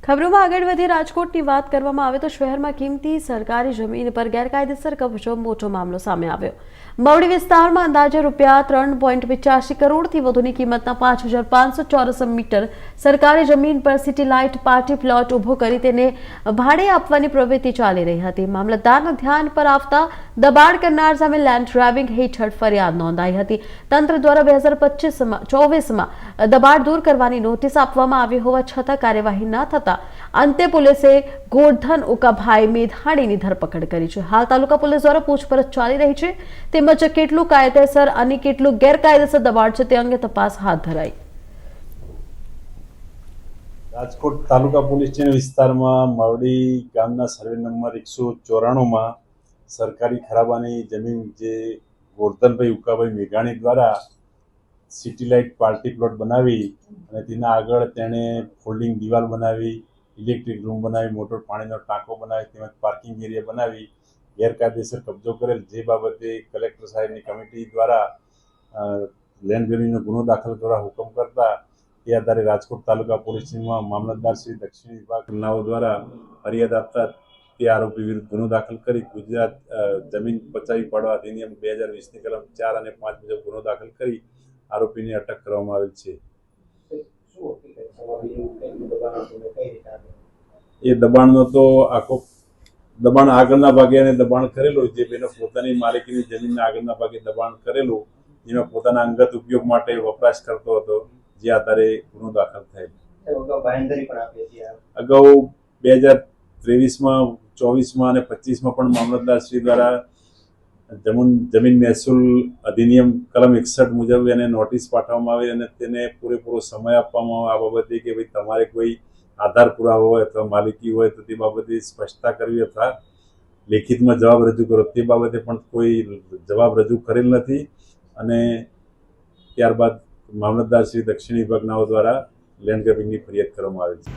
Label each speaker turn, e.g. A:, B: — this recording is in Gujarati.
A: ખબરોમાં આગળ વધી રાજકોટની વાત કરવામાં આવે તો શહેરમાં કિંમતી સરકારી જમીન પર ગેરકાયદેસર કબજો મોટો મામલો સામે આવ્યો। મવડી વિસ્તારમાં અંદાજે રૂપિયા 3.85 કરોડથી વધુની કિંમતના 5500 ચોરસ મીટર સરકારી જમીન પર સિટી લાઇટ પાર્ટી પ્લોટ ઊભો કરી તેને ભાડે આપવાની પ્રવૃત્તિ ચાલી રહી હતી। મામલતદારના ધ્યાન પર આવતા દબાણ કરનાર સામે લેન્ડ ગ્રેબિંગ હેઠળ ફરિયાદ નોંધાઈ હતી। તંત્ર દ્વારા 2024માં દબાણ દૂર કરવાની નોટિસ આપવામાં આવી હોવા છતાં કાર્યવાહી ન થતા અંતે પોલીસે ગોરધન ઉકાભાઈ મેધાણીની ધરપકડ કરી છે। હાલ તાલુકા પોલીસ દ્વારા પૂછપરછ ચાલી રહી છે, તેમજ કેટલું કાયદેસર અને કેટલું ગેરકાયદેસર દબાણ છે તે અંગે તપાસ હાથ ધરાઈ।
B: રાજકોટ તાલુકા પોલીસ સ્ટેશન વિસ્તારમાં મવડી ગામના સર્વે નંબર 194માં સરકારી ખરાબાની જમીન જે ગોરધનભાઈ ઉકાભાઈ મેઘાણી દ્વારા સિટી લાઇટ પાર્ટી પ્લોટ બનાવી અને તેના આગળ તેણે ફોલ્ડિંગ દિવાલ બનાવી, ઇલેક્ટ્રિક રૂમ બનાવી, મોટર પાણીનો ટાંકો બનાવી, તેમજ પાર્કિંગ એરિયા બનાવી ગેરકાયદેસર કબજો કરેલ, જે બાબતે કલેક્ટર સાહેબની કમિટી દ્વારા લેન્ડ ગ્રેબિંગનો ગુનો દાખલ કરવા હુકમ કરતા તે આધારે રાજકોટ તાલુકા પોલીસ સ્ટેશનમાં મામલતદાર શ્રી દક્ષિણ વિભાગનાઓ દ્વારા ફરિયાદ આપતા તે આરોપી વિરુદ્ધ ગુનો દાખલ કરી ગુજરાત જમીન બચાવી પાડવા અધિનિયમ 2020ની કલમ 4 અને 5 મુજબ ગુનો દાખલ કરી આરોપીને અટક કરવામાં આવેલ છે। એ દબાણનો તો આખો દબાણ આગળના ભાગે એને દબાણ કરેલું, જે બેનો પોતાની માલિકીની જમીનના આગળના ભાગે દબાણ કરેલું, જેમાં પોતાના અંગત ઉપયોગ માટે વપરાશ કરતો હતો, જે આધારે ગુનો દાખલ થયેલ। અગાઉ 2023માં, 24માં અને 25માં પણ મામલતદાર શ્રી દ્વારા જમીન મહેસૂલ અધિનિયમ કલમ 61 મુજબ એને નોટિસ પાઠવવામાં આવી અને તેને પૂરેપૂરો સમય આપવામાં આવે આ બાબતે કે ભાઈ તમારે કોઈ આધાર પુરાવો હોય અથવા માલિકી હોય તો તે બાબતે સ્પષ્ટતા કરવી અથવા લેખિતમાં જવાબ રજૂ કરો, તે બાબતે પણ કોઈ જવાબ રજૂ કરેલ નથી અને ત્યારબાદ મામલતદાર શ્રી દક્ષિણ વિભાગનાઓ દ્વારા લેન્ડ ગ્રેબિંગની ફરિયાદ કરવામાં આવી છે।